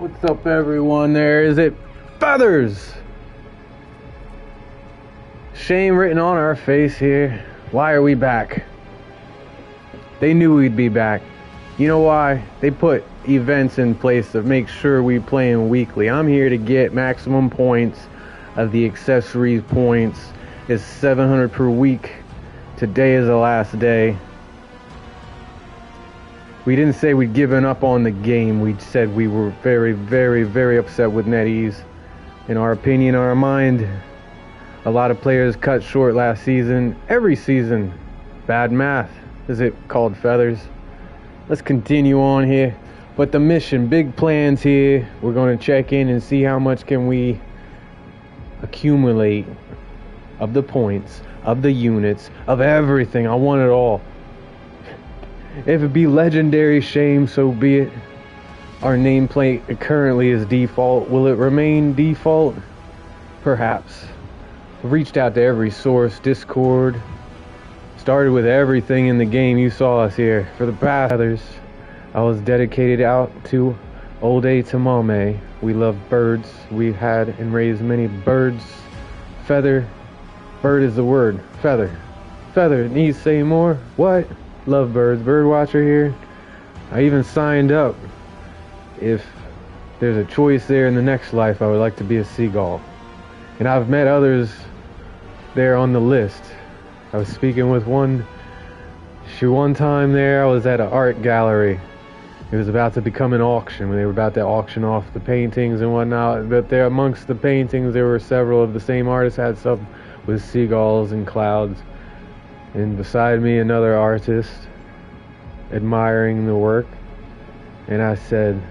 What's up, everyone? There is it, Feathers. Shame written on our face here. Why are we back? They knew we'd be back. You know why? They put events in place to make sure we playing weekly. I'm here to get maximum points of the accessories points. It's 700 per week. Today is the last day. We didn't say we'd given up on the game. We said we were very, very, very upset with NetEase. In our opinion, our mind, a lot of players cut short last season. Every season. Bad math. Is it called Feathers? Let's continue on here. But the mission, big plans here. We're going to check in and see how much can we accumulate of the points, of the units, of everything. I want it all. If it be legendary, shame, so be it. Our nameplate currently is default. Will it remain default? Perhaps. Reached out to every source, Discord. Started with everything in the game. You saw us here. For the past others, I was dedicated out to Old A to Mame. We love birds. We had and raised many birds. Feather. Bird is the word. Feather. Feather. Needs to say more? What? Love birds. Bird watcher here. I even signed up. If there's a choice there in the next life, I would like to be a seagull. And I've met others there on the list. I was speaking with one time there. I was at an art gallery. It was about to become an auction when they were about to auction off the paintings and whatnot. But there, amongst the paintings, there were several of the same artists had some with seagulls and clouds. And beside me, another artist admiring the work. And I said,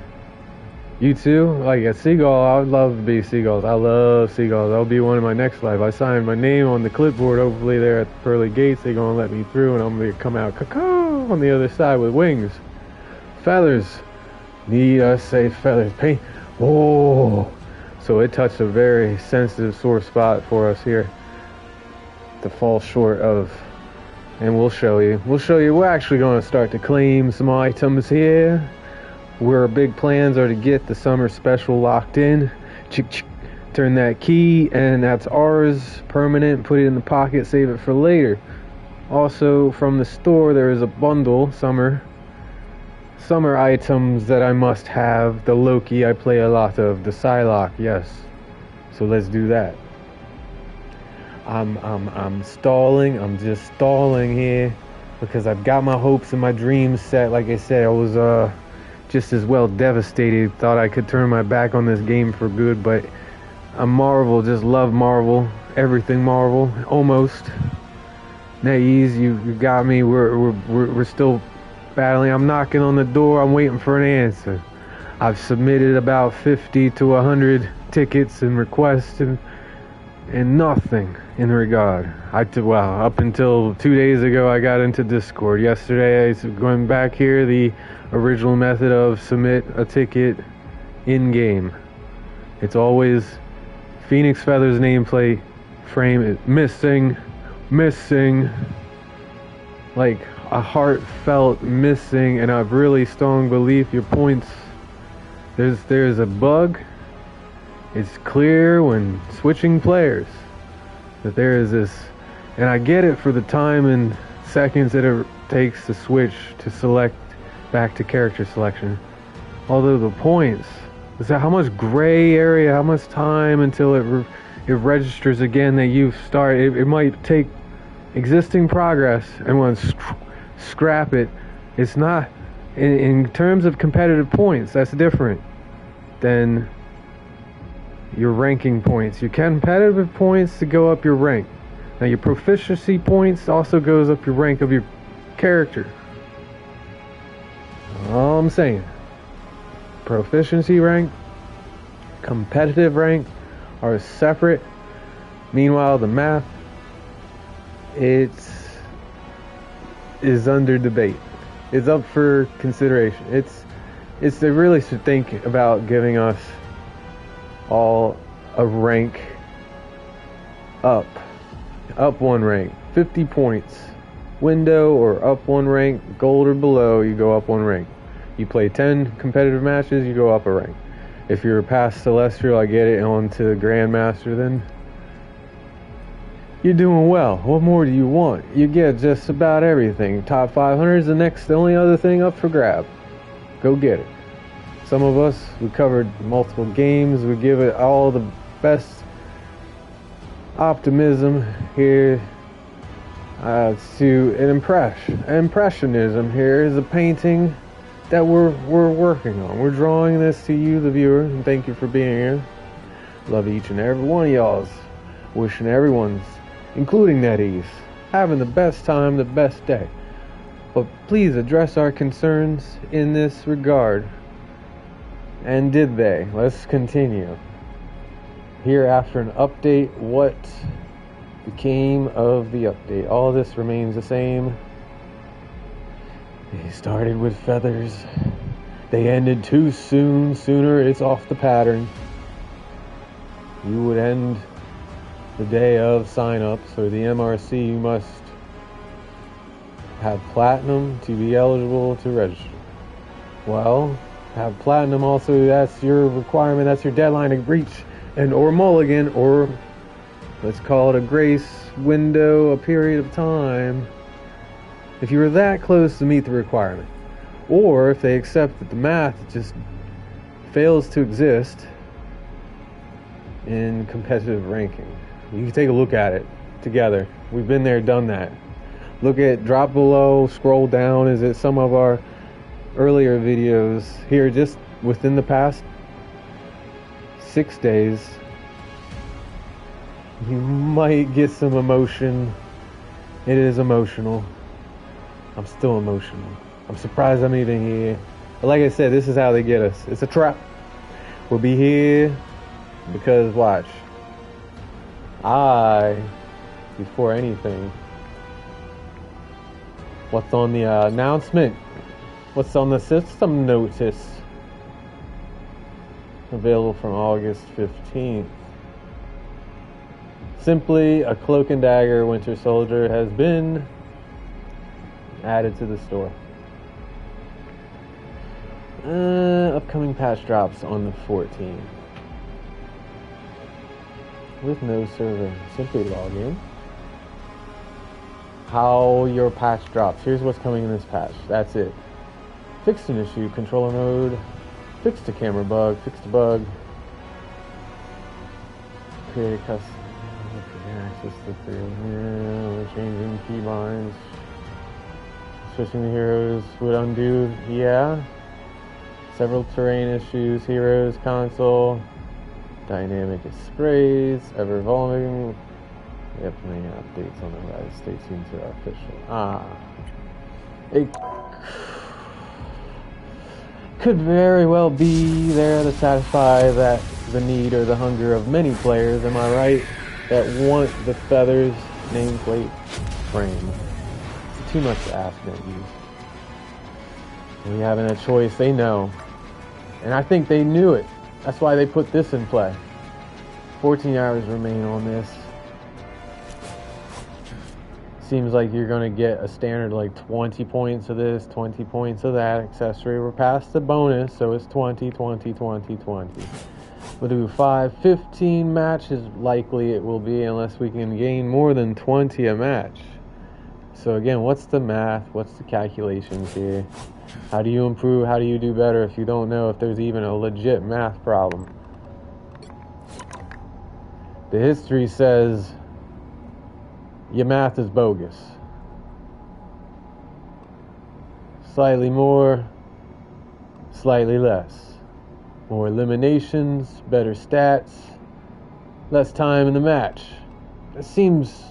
you too? Like a seagull? I would love to be seagulls. I love seagulls. That'll be one in my next life. I signed my name on the clipboard. Hopefully there at the pearly gates, they're going to let me through. And I'm going to come out caw on the other side with wings. Feathers. Need us say feathers. Paint. Oh. So it touched a very sensitive sore spot for us here to fall short of. And we'll show you. We're actually going to start to claim some items here. Where our big plans are to get the summer special locked in. Turn that key, and that's ours. Permanent. Put it in the pocket. Save it for later. Also, from the store, there is a bundle. Summer items that I must have. The Loki I play a lot of. The Psylocke, yes. So let's do that. I'm stalling. I'm just stalling here because I've got my hopes and my dreams set. Like I said, I was just as well devastated. Thought I could turn my back on this game for good, but I'm Marvel. Just love Marvel. Everything Marvel. Almost. NetEase, you got me. We're still battling. I'm knocking on the door. I'm waiting for an answer. I've submitted about 50 to 100 tickets and requests and nothing in regard. Up until 2 days ago, I got into Discord. Yesterday, I was going back here, the original method of submit a ticket in-game. It's always Phoenix Feathers nameplate frame is missing, like a heartfelt missing, and I've really strong belief your points. There's a bug. It's clear when switching players that there is this, and I get it for the time and seconds that it takes to switch to select back to character selection. Although the points, is that how much gray area, how much time until it registers again that you've started. It might take existing progress and want to scrap it. It's not in terms of competitive points. That's different than your ranking points. Your competitive points to go up your rank. Now your proficiency points also goes up your rank of your character. All I'm saying, proficiency rank, competitive rank are separate. Meanwhile, the math, is under debate. It's up for consideration. It's they really should think about giving us all a rank up one rank, 50 points window, or up one rank, gold or below, you go up one rank. You play 10 competitive matches, you go up a rank. If you're past Celestial, I get it, on to Grandmaster, then you're doing well. What more do you want? You get just about everything. Top 500 is the only other thing up for grab. Go get it. Some of us, we covered multiple games. We give it all the best optimism here to an impressionism. Here is a painting that we're working on. We're drawing this to you, the viewer, and thank you for being here. Love each and every one of y'all's. Wishing everyone's, including NetEase, having the best time, the best day. But please address our concerns in this regard. And did they? Let's continue. Here after an update, what became of the update? All this remains the same. They started with feathers. They ended too soon. Sooner it's off the pattern. You would end the day of sign-ups or the MRC. You must have platinum to be eligible to register. Well, have platinum also. That's your requirement. That's your deadline to reach an or mulligan, or let's call it a grace window, a period of time, if you were that close to meet the requirement. Or if they accept that the math just fails to exist in competitive ranking. You can take a look at it together. We've been there, done that. Look at, drop below, scroll down. Is it some of our earlier videos here just within the past 6 days? You might get some emotion. It is emotional. I'm still emotional. I'm surprised I'm even here. But like I said, this is how they get us. It's a trap. We'll be here because, watch, before anything, what's on the announcement? What's on the system notice? Available from August 15th. Simply, a Cloak and Dagger Winter Soldier has been added to the store. Upcoming patch drops on the 14th. With no server. Simply log in. How your patch drops. Here's what's coming in this patch. That's it. Fixed an issue. Controller mode. Fixed a camera bug. Fixed a bug. Create a custom. Access to we're changing keybinds. Switching the heroes would undo. Yeah. Several terrain issues. Heroes console. Dynamic sprays. Ever evolving. Yep, many updates on the rise. Stay tuned to our official. It could very well be there to satisfy the need or the hunger of many players. Am I right? That want the feathers nameplate frame. It's too much to ask, don't you? We having a choice, they know. And I think they knew it. That's why they put this in play. 14 hours remain on this. Seems like you're going to get a standard like 20 points of this, 20 points of that. Accessory, we're past the bonus, so it's 20, 20, 20, 20. We'll do 5, 15 matches, likely it will be, unless we can gain more than 20 a match. So again, what's the math? What's the calculations here? How do you improve? How do you do better if you don't know if there's even a legit math problem? The history says your math is bogus. Slightly more, slightly less. More eliminations, better stats, less time in the match. It seems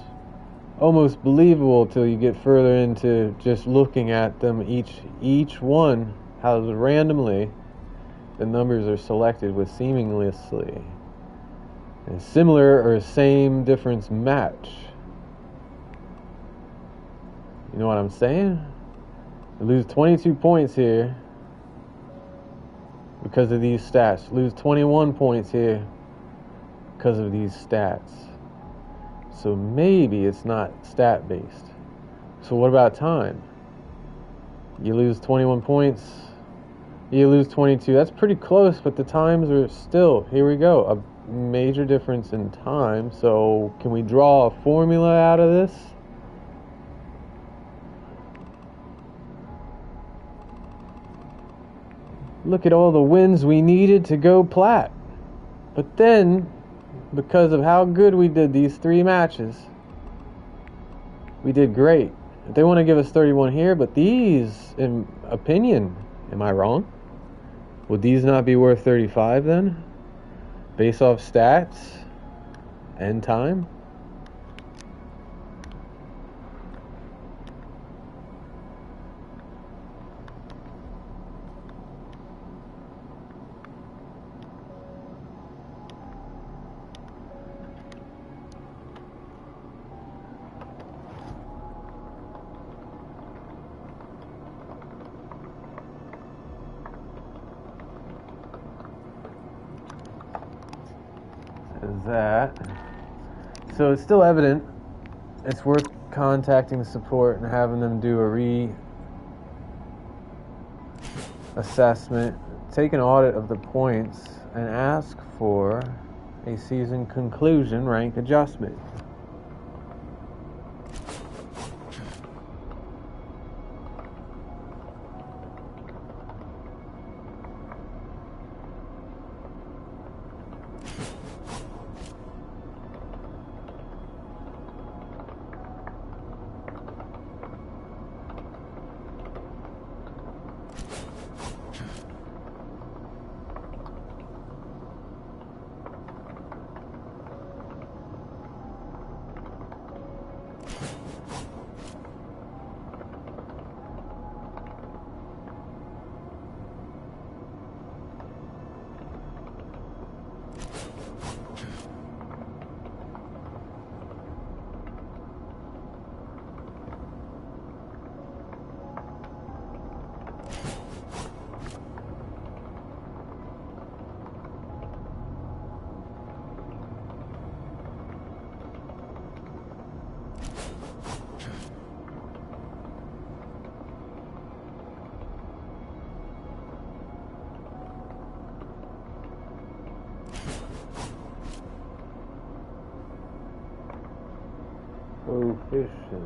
almost believable till you get further into just looking at them. Each one, how randomly the numbers are selected with seamlessly a similar or same difference match. You know what I'm saying? I lose 22 points here because of these stats. Lose 21 points here because of these stats. So maybe it's not stat based. So what about time? You lose 21 points You lose 22. That's pretty close, but the times are still, here we go, a major difference in time. So can we draw a formula out of this? Look at all the wins we needed to go plat. But then, because of how good we did these 3 matches, we did great. They want to give us 31 here, but these, in opinion, am I wrong? Would these not be worth 35 then? Based off stats and time? Is that. So it's still evident. It's worth contacting the support and having them do a reassessment, take an audit of the points, and ask for a season conclusion rank adjustment. Proficiency.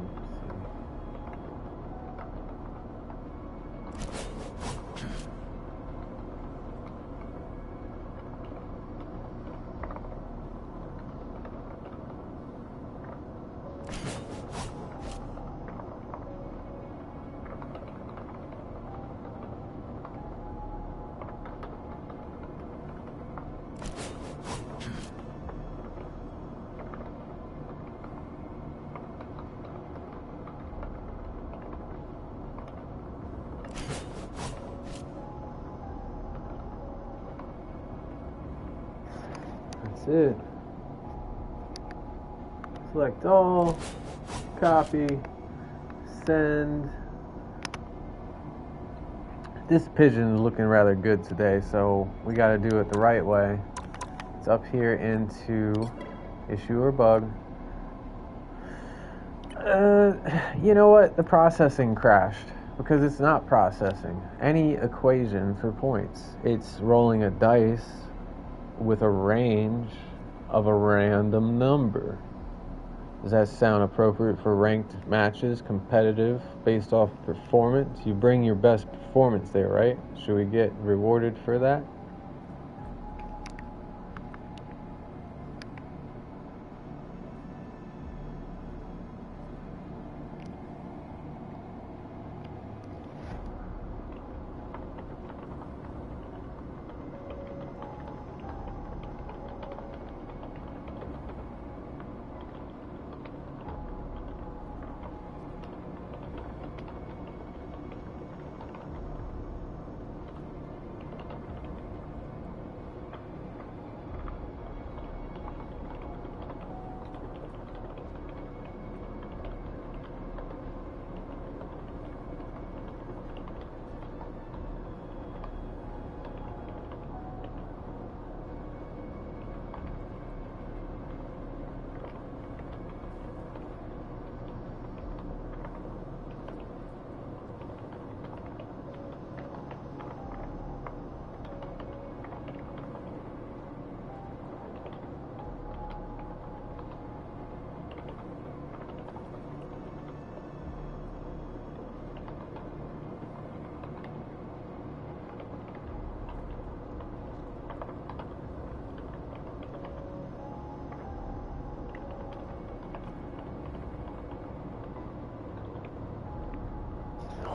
That's it. Select all, copy, send. This pigeon is looking rather good today, so we got to do it the right way. It's up here into issue or bug. You know what? The processing crashed because it's not processing any equation for points. It's rolling a dice with a range of a random number. Does that sound appropriate for ranked matches, competitive, based off performance? You bring your best performance there, right? Should we get rewarded for that?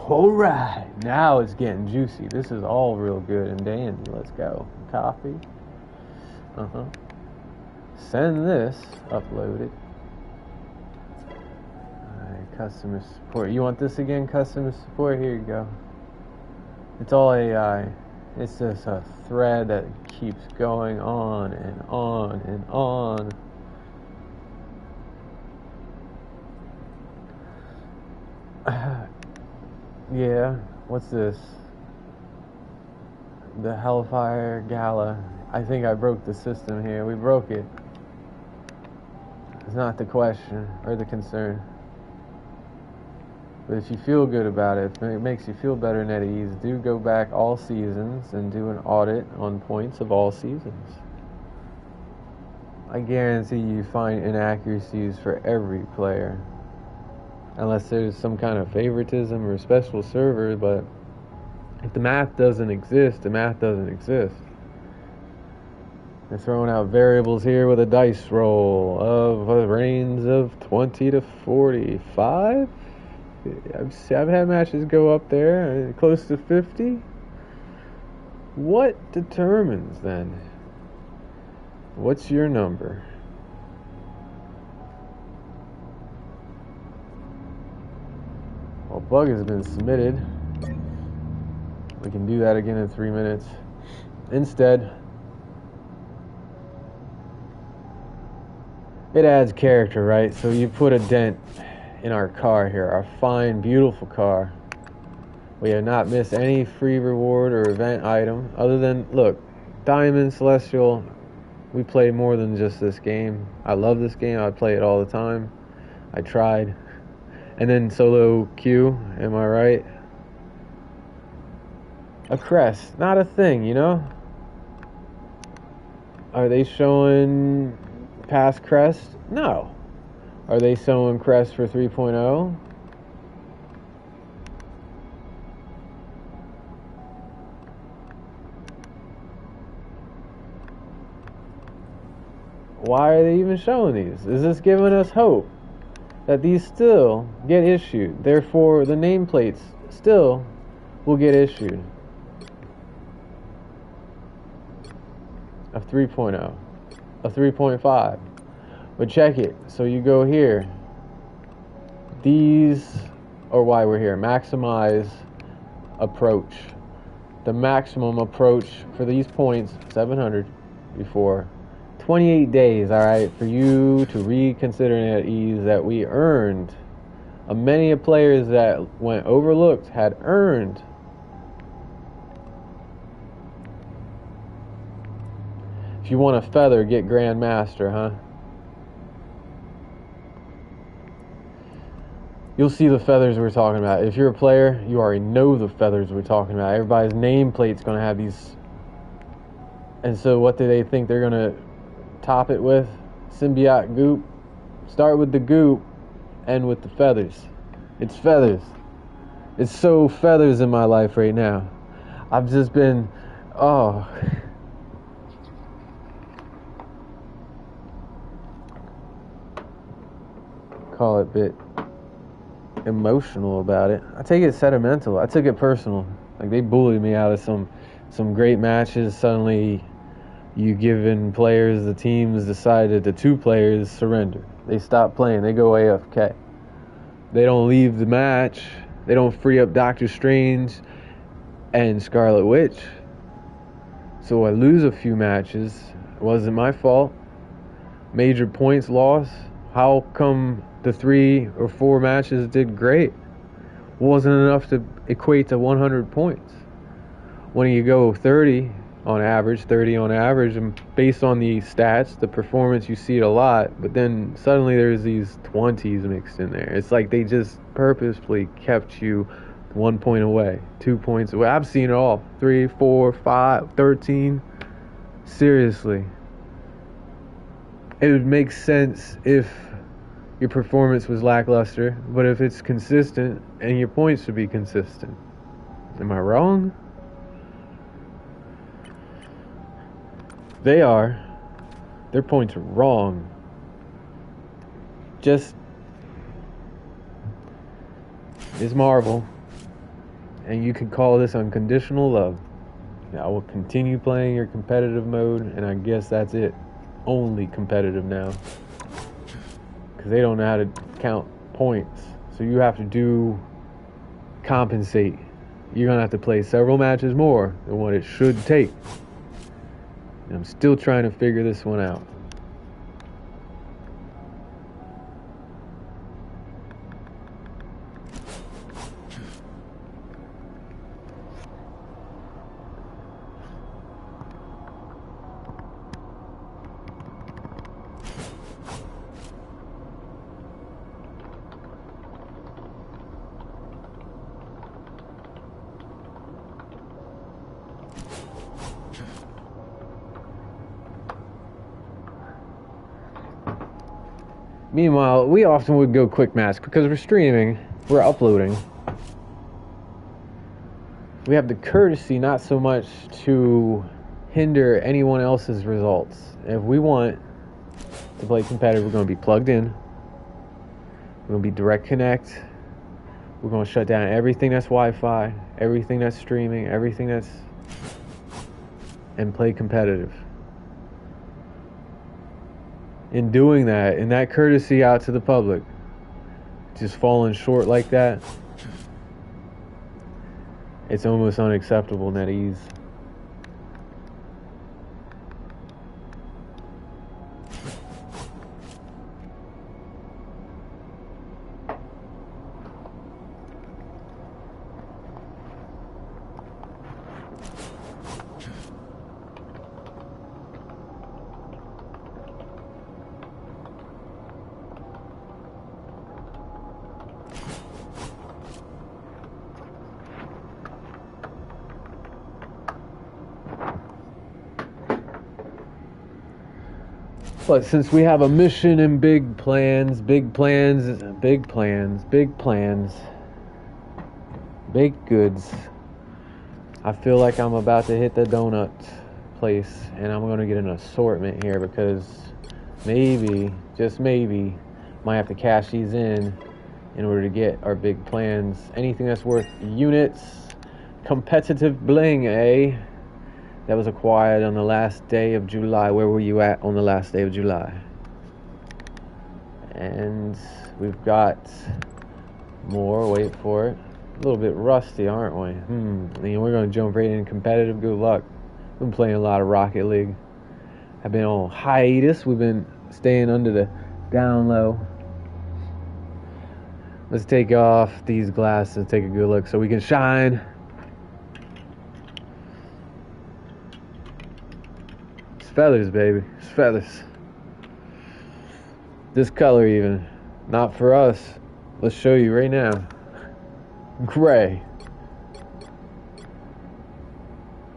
Alright, now it's getting juicy. This is all real good and dandy. Let's go. Copy. Send this. Upload it. Alright, customer support. You want this again, customer support? Here you go. It's all AI. It's just a thread that keeps going on and on and on. Yeah, what's this? The Hellfire Gala. I think I broke the system here. We broke it. It's not the question or the concern. But if you feel good about it, if it makes you feel better, NetEase, do go back all seasons and do an audit on points of all seasons. I guarantee you find inaccuracies for every player. Unless there's some kind of favoritism or special server, but if the math doesn't exist, the math doesn't exist. They're throwing out variables here with a dice roll of a range of 20 to 45. I've had matches go up there, close to 50. What determines then? What's your number? Well, bug has been submitted. We can do that again in 3 minutes. Instead, it adds character, right? So you put a dent in our car here, our fine, beautiful car. We have not missed any free reward or event item other than, look, Diamond, Celestial. We play more than just this game. I love this game. I play it all the time. I tried. And then solo queue, am I right? A crest, not a thing, you know? Are they showing past crest? No. Are they showing crest for 3.0? Why are they even showing these? Is this giving us hope that these still get issued? Therefore, the nameplates still will get issued of 3.0, of 3.5. But check it. So you go here. These are why we're here. Maximize approach. The maximum approach for these points, 700 before. 28 days, all right, for you to reconsider NetEase that we earned. Many players that went overlooked had earned. If you want a feather, get Grandmaster, huh? You'll see the feathers we're talking about. If you're a player, you already know the feathers we're talking about. Everybody's nameplate's going to have these. And so what do they think they're going to top it with? Symbiote goop. Start with the goop, end with the feathers. It's feathers. It's so feathers in my life right now. I've just been, call it a bit emotional about it. I take it sentimental. I took it personal. Like, they bullied me out of some great matches. Suddenly you giving players, the teams decided the two players surrender. They stop playing. They go AFK. They don't leave the match. They don't free up Doctor Strange and Scarlet Witch. So I lose a few matches. It wasn't my fault. Major points loss. How come the 3 or 4 matches did great? Wasn't enough to equate to 100 points. When you go 30 on average, and based on the stats, the performance, you see it a lot, but then suddenly there's these 20s mixed in there. It's like they just purposefully kept you 1 point away, 2 points away. I've seen it all. 3, 4, 5, 13. Seriously. It would make sense if your performance was lackluster, but if it's consistent, and your points should be consistent. Am I wrong? They are. Their points are wrong. Just is Marvel. And you can call this unconditional love. I will continue playing your competitive mode, and I guess that's it. Only competitive now. Because they don't know how to count points. So you have to compensate. You're going to have to play several matches more than what it should take. And I'm still trying to figure this one out. Meanwhile, we often would go quick match because we're streaming, we're uploading. We have the courtesy not so much to hinder anyone else's results. If we want to play competitive, we're going to be plugged in. We're going to be direct connect. We're going to shut down everything that's Wi-Fi, everything that's streaming, everything that's... and play competitive. In doing that, in that courtesy out to the public, just falling short like that, it's almost unacceptable, NetEase. But since we have a mission and big plans, baked goods, I feel like I'm about to hit the donut place, and I'm going to get an assortment here because maybe, just maybe, might have to cash these in order to get our big plans. Anything that's worth units, competitive bling, eh? That was acquired on the last day of July. Where were you at on the last day of July? And we've got more. Wait for it. A little bit rusty, aren't we? And we're going to jump right in competitive. Good luck. We've been playing a lot of Rocket League. I've been on hiatus. We've been staying under the down low. Let's take off these glasses. Take a good look so we can shine. Feathers, baby. It's feathers. This color even. Not for us. Let's show you right now. Gray.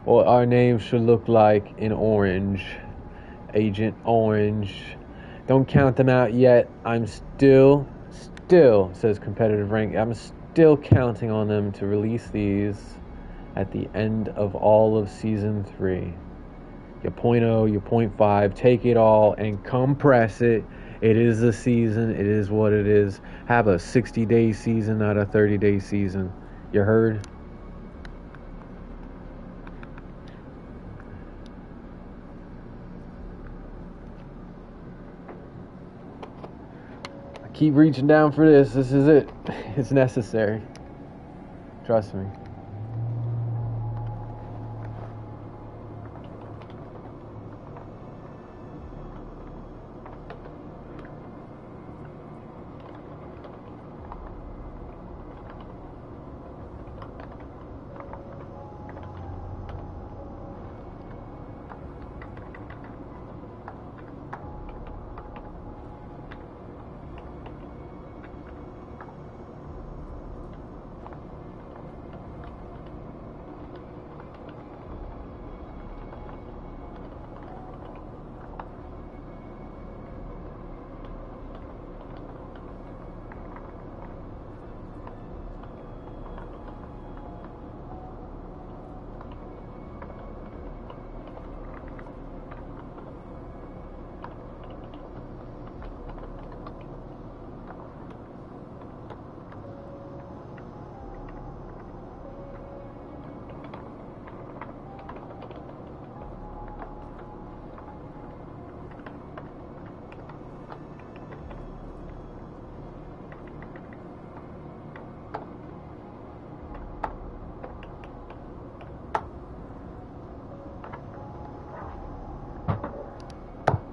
What our name should look like in orange. Agent Orange. Don't count them out yet. I'm still, says competitive rank, I'm still counting on them to release these at the end of all of Season 3. Your 0.0, your 0.5, take it all and compress it. It is the season. It is what it is. Have a 60-day season, not a 30-day season. You heard? I keep reaching down for this. This is it. It's necessary. Trust me.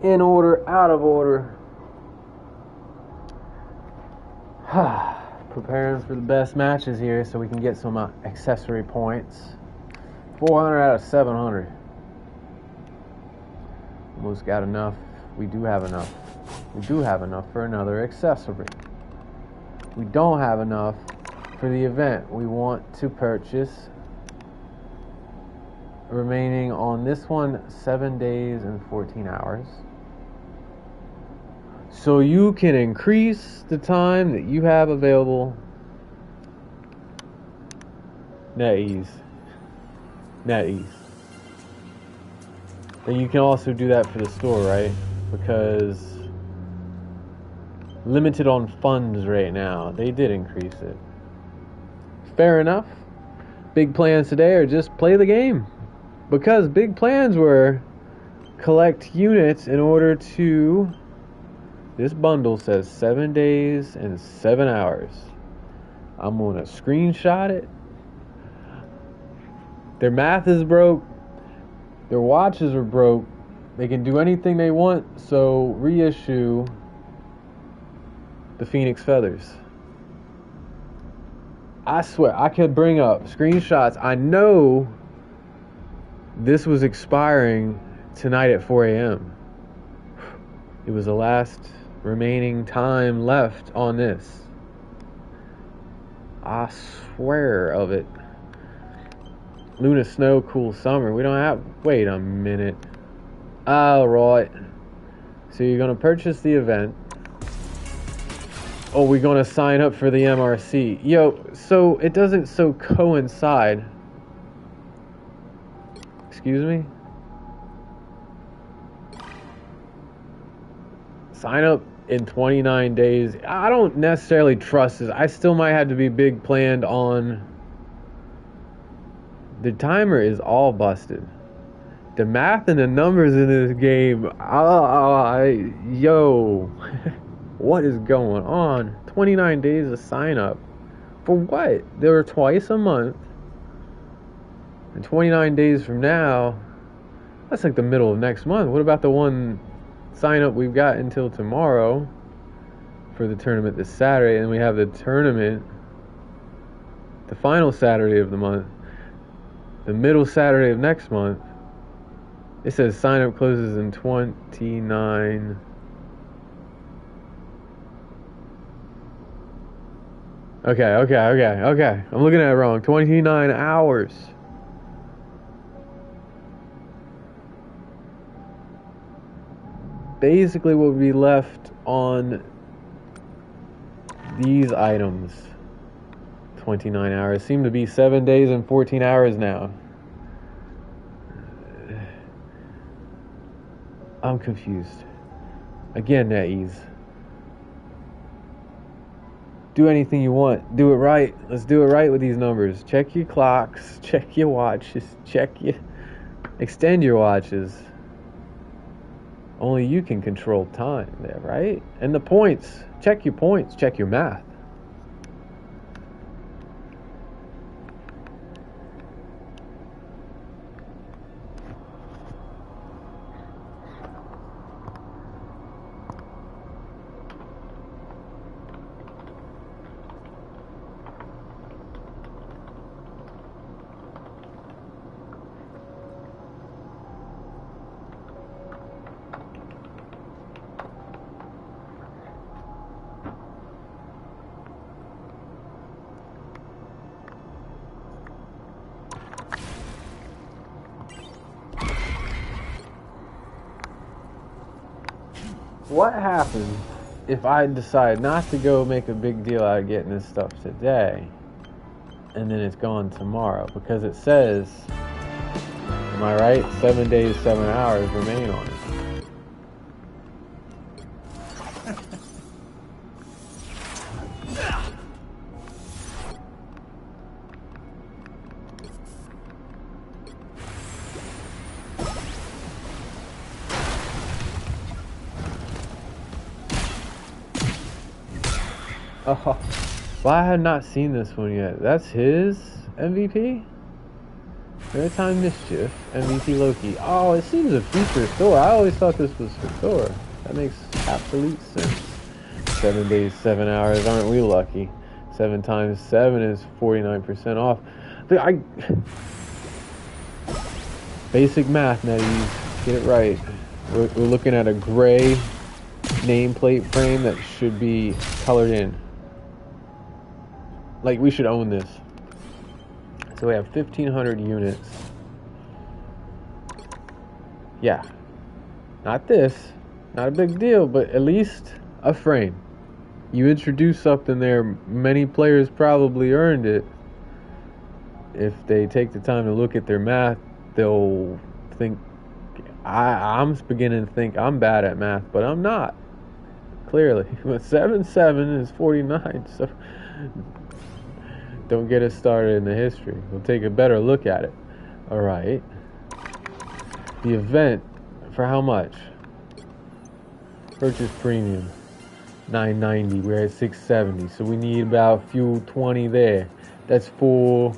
In order, out of order. Preparing for the best matches here so we can get some accessory points. 400 out of 700. Almost got enough. We do have enough. We do have enough for another accessory. We don't have enough for the event. We want to purchase, remaining on this one, 7 days and 14 hours. So you can increase the time that you have available. NetEase. NetEase. And you can also do that for the store, right? Because limited on funds right now. They did increase it. Fair enough. Big plans today are just play the game. Because big plans were collect units in order to... This bundle says 7 days and 7 hours. I'm going to screenshot it. Their math is broke. Their watches are broke. They can do anything they want, so reissue the Phoenix Feathers. I swear, I could bring up screenshots. I know this was expiring tonight at 4 a.m. It was the last remaining time left on this. I swear of it. Luna Snow Cool Summer. We don't have... Wait a minute. Alright. So you're going to purchase the event. Oh, we're going to sign up for the MRC. Yo, so it doesn't so coincide. Excuse me? Sign up in 29 days. I don't necessarily trust this. I still might have to be big planned on... The timer is all busted. The math and the numbers in this game... yo. What is going on? 29 days of sign up. For what? They were twice a month. And 29 days from now... That's like the middle of next month. What about the one... sign up we've got until tomorrow for the tournament this Saturday, and we have the tournament the final Saturday of the month, the middle Saturday of next month. It says sign up closes in 29. Okay. I'm looking at it wrong. 29 hours. Basically what would be left on these items, 29 hours, seem to be 7 days and 14 hours now. I'm confused. Again, NetEase. Do anything you want. Do it right. Let's do it right with these numbers. Check your clocks. Check your watches. Extend your watches. Only you can control time there, right? And the points. Check your points. Check your math. What happens if I decide not to go make a big deal out of getting this stuff today, and then it's gone tomorrow? Because it says, am I right? 7 days, 7 hours remain on it. Oh, well, I have not seen this one yet. That's his MVP? Maritime Mischief, MVP Loki. Oh, it seems a feature of Thor. I always thought this was for Thor. That makes absolute sense. 7 days, 7 hours. Aren't we lucky? 7 times 7 is 49% off. But basic math, Netties. Get it right. We're looking at a gray nameplate frame that should be colored in. Like, we should own this. So we have 1,500 units. Yeah. Not this. Not a big deal, but at least a frame. You introduce something there, many players probably earned it. If they take the time to look at their math, they'll think, I'm beginning to think I'm bad at math, but I'm not. Clearly. But 7-7 is 49, so don't get us started in the history. We'll take a better look at it. Alright. The event, for how much? Purchase premium, $9.90. We're at $6.70, so we need about a few 20 there. That's 4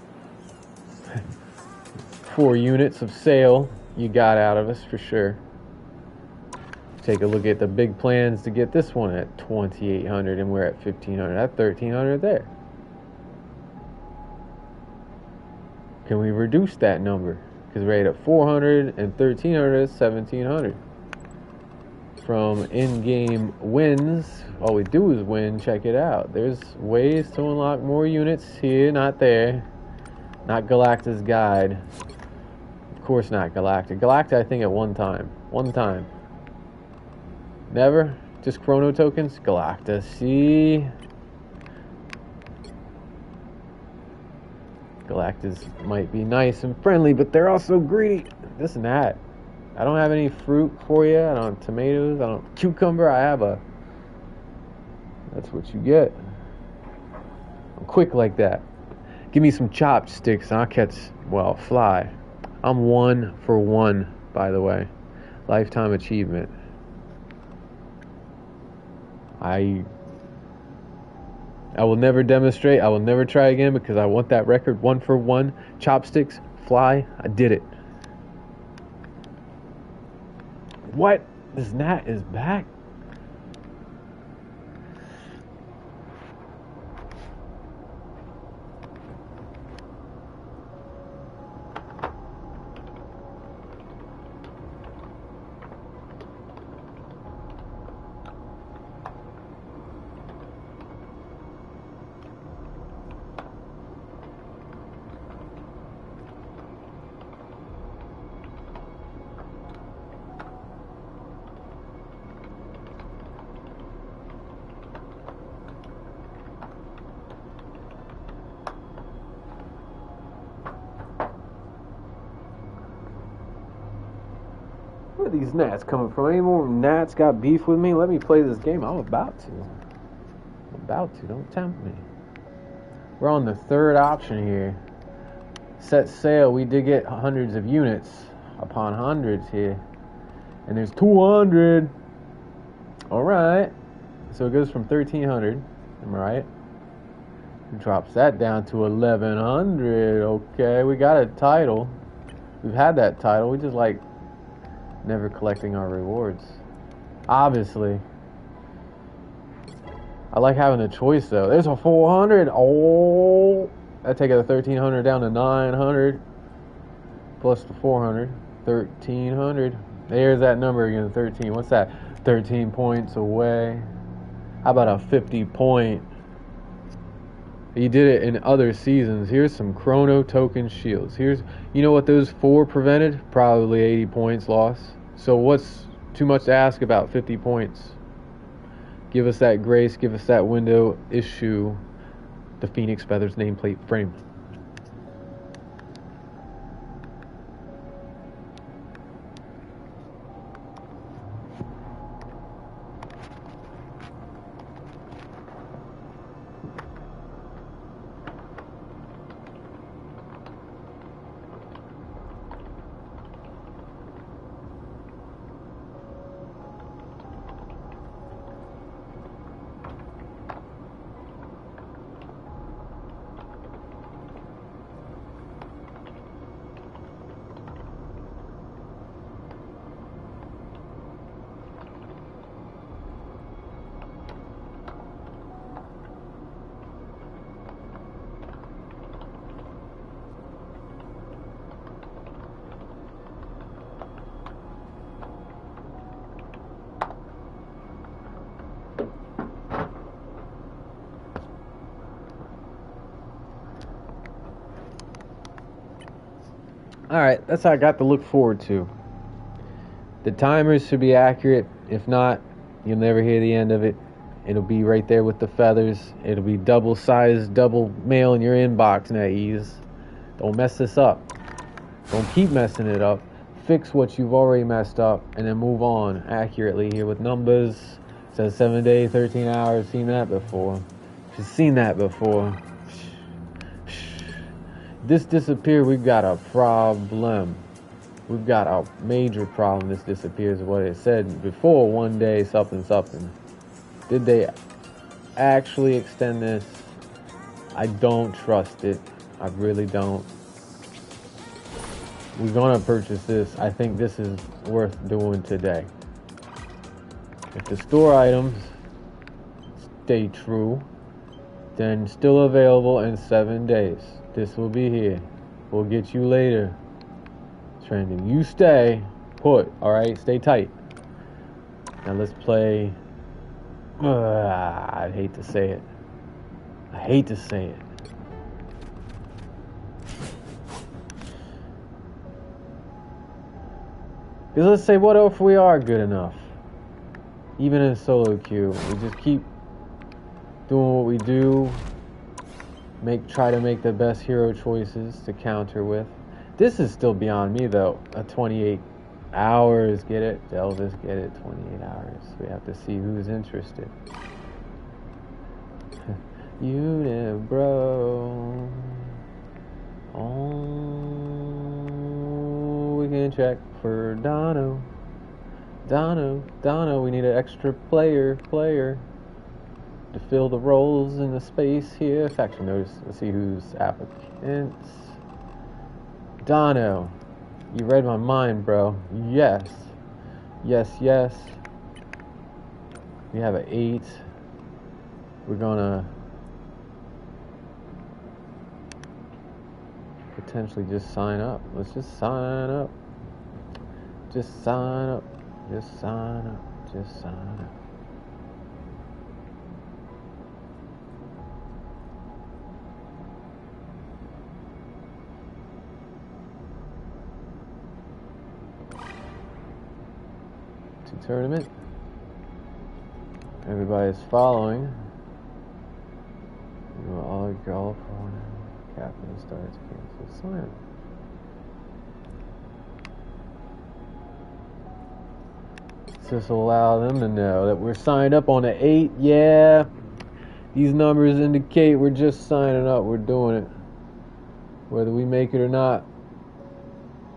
units of sale you got out of us for sure. Take a look at the big plans to get this one at 2,800, and we're at 1,500. That's 1,300 there. Can we reduce that number? Because we're at 400 and 1,300 is 1,700. From in-game wins, all we do is win. Check it out. There's ways to unlock more units here, not there. Not Galacta's guide. Of course not Galacta. Galacta, I think, at one time. One time. Never? Just chrono tokens? Galacta. See? Galactas might be nice and friendly, but they're also greedy. This and that. I don't have any fruit for you. I don't have tomatoes. I don't have cucumber. I have a... That's what you get. I'm quick like that. Give me some chopsticks and I'll catch, well, fly. I'm 1 for 1, by the way. Lifetime achievement. I will never demonstrate. I will never try again because I want that record. 1 for 1. Chopsticks, fly. I did it. What? This gnat is back? Where are these gnats coming from? Any more gnats got beef with me? Let me play this game. I'm about to. Don't tempt me. We're on the third option here. Set sail. We did get hundreds of units upon hundreds here. And there's 200. Alright. So it goes from 1,300. Am I right? It drops that down to 1,100. Okay, we got a title. We've had that title. We just like never collecting our rewards. Obviously. I like having a choice though. There's a 400. Oh, I take it a 1,300 down to 900 plus the 400. 1,300. There's that number again. 13. What's that? 13 points away. How about a 50 point? You did it in other seasons. Here's some chrono token shields. Here's, you know what those 4 prevented? Probably 80 points lost. So what's too much to ask about 50 points? Give us that grace. Give us that window. Issue the Phoenix Feathers nameplate frame. Alright, that's what I got to look forward to. The timers should be accurate. If not, you'll never hear the end of it. It'll be right there with the feathers. It'll be double size, double mail in your inbox, NetEase. Don't mess this up. Don't keep messing it up. Fix what you've already messed up and then move on accurately here with numbers. It says 7 days, 13 hours. Seen that before. She's seen that before. This disappear, we've got a problem. We've got a major problem. This disappears what it said before. 1 day, something. Did they actually extend this? I don't trust it. I really don't. We're gonna purchase this. I think this is worth doing today. If the store items stay true, then still available in 7 days. This will be here. We'll get you later. Trending. You stay put. Alright, stay tight. Now let's play. I hate to say it. Because let's say, what if we are good enough? Even in solo queue, we just keep doing what we do. Try to make the best hero choices to counter with. This is still beyond me though. 28 hours, get it? Elvis, get it? 28 hours. We have to see who's interested. Unibro. Oh, we can check for Dono. We need an extra player to fill the roles in the space here. Faction notice. Let's see who's applicants. Dono, you read my mind, bro. Yes. We have an 8. We're gonna potentially just sign up. Let's just sign up. Just sign up. Tournament. Everybody's following. All golf captain starts cancel sign. This will allow them to know that we're signed up on the 8. Yeah, these numbers indicate we're just signing up. We're doing it, whether we make it or not.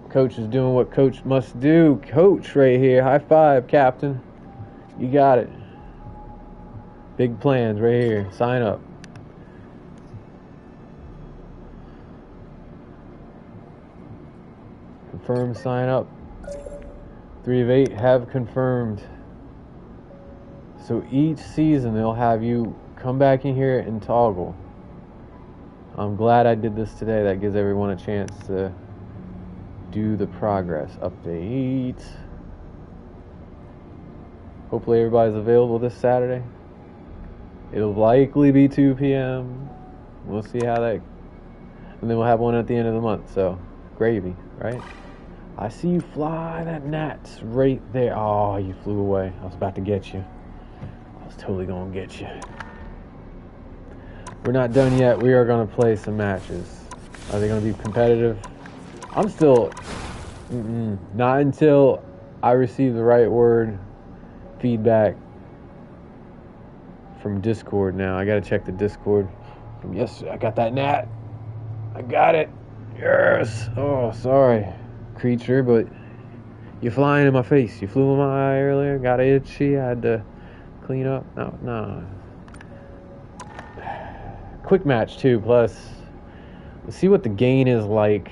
Coach is doing what coach must do. Coach right here. High five, Captain. You got it. Big plans right here. Sign up. Confirm sign up. 3 of 8 have confirmed. So each season they'll have you come back in here and toggle. I'm glad I did this today. That gives everyone a chance to do the progress update. Hopefully everybody's available this Saturday. It'll likely be 2 p.m. We'll see how that. And then we'll have one at the end of the month. So gravy, right? I see you fly. That gnat's right there. Oh, you flew away. I was about to get you. I was totally gonna get you. We're not done yet. We are gonna play some matches. Are they gonna be competitive? I'm still not until I receive the right word feedback from Discord. Now I gotta check the Discord from yesterday. I got that gnat. I got it. Yes. Oh, sorry, creature, but you're flying in my face. You flew in my eye earlier. Got itchy. I had to clean up. No. Quick match too. Plus, let's see what the gain is like.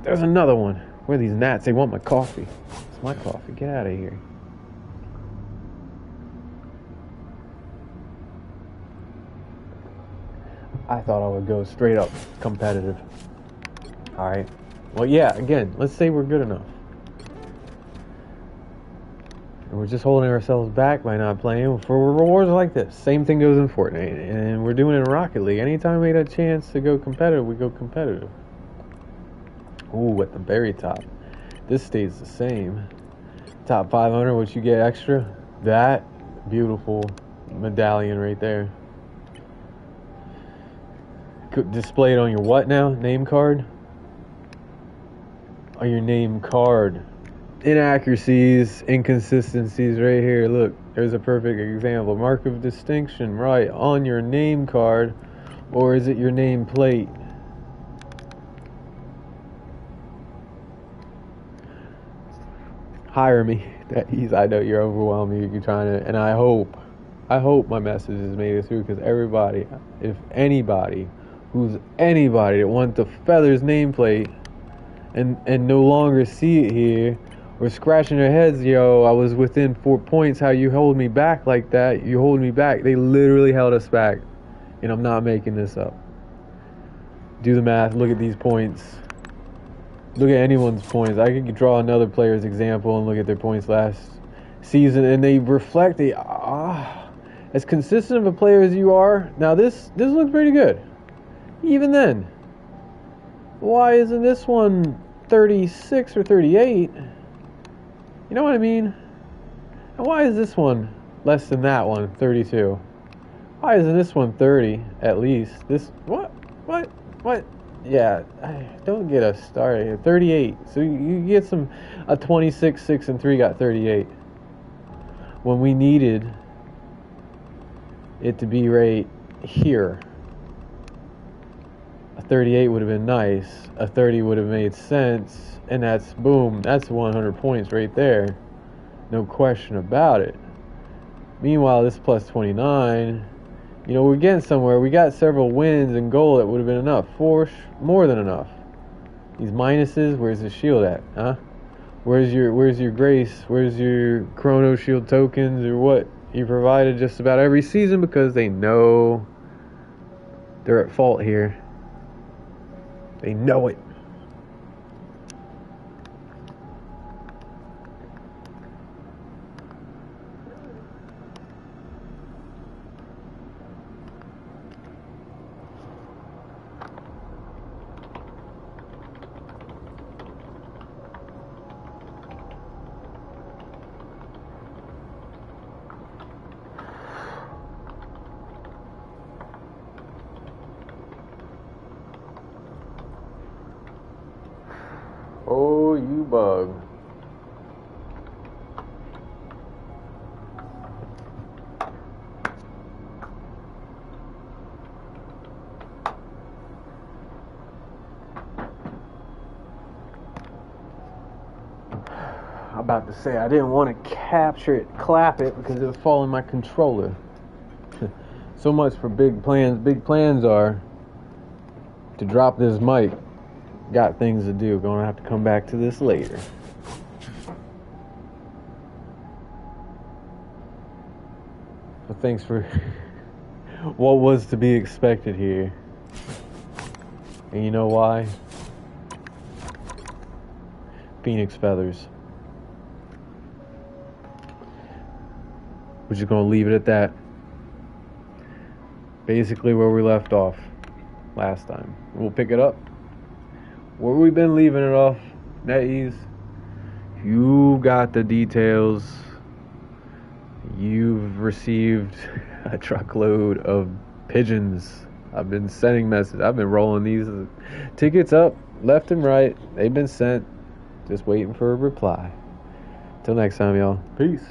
There's another one. Where are these gnats? They want my coffee. It's my coffee. Get out of here. I thought I would go straight up competitive. Alright. Well, yeah, again, let's say we're good enough. And we're just holding ourselves back by not playing for rewards like this. Same thing goes in Fortnite. And we're doing it in Rocket League. Anytime we get a chance to go competitive, we go competitive. Ooh, at the very top. This stays the same. Top 500, what you get extra? That beautiful medallion right there. Displayed on your what now? Name card? On your name card. Inaccuracies, inconsistencies right here. Look, there's a perfect example. Mark of distinction, right, on your name card, or is it your name plate? Hire me. I know you're overwhelmed. You're trying to, and I hope my message has made it through, because everybody, if anybody, that wants the Feathers nameplate and no longer see it here, or scratching their heads, yo, I was within 4 points. How you hold me back like that? You hold me back. They literally held us back, and I'm not making this up. Do the math. Look at these points. Look at anyone's points. I could draw another player's example and look at their points last season, and they reflect as consistent of a player as you are. Now this looks pretty good. Even then, why isn't this one 36 or 38? You know what I mean? And why is this one less than that one, 32? Why isn't this one 30 at least? This what? Yeah, don't get us started. 38. So you get a 26, 6, and 3 got 38. When we needed it to be right here. A 38 would have been nice. A 30 would have made sense. And that's, boom, that's 100 points right there. No question about it. Meanwhile, this plus 29... You know, we're getting somewhere. We got several wins and goal that would have been enough. More than enough. These minuses, where's the shield at? Huh? Where's your grace? Where's your chrono shield tokens or what you provided just about every season, because they know they're at fault here. They know it. Oh, you bug. I'm about to say I didn't want to capture it, clap it, because it would fall in my controller. So much for big plans. Big plans are to drop this mic. Got things to do. Gonna have to come back to this later. But thanks for what was to be expected here. And you know why? Phoenix Feathers. We're just gonna leave it at that. Basically where we left off last time. We'll pick it up where we've been leaving it off. NetEase, you got the details. You've received a truckload of pigeons. I've been sending messages. I've been rolling these tickets up left and right. They've been sent. Just waiting for a reply. Till next time, y'all. Peace.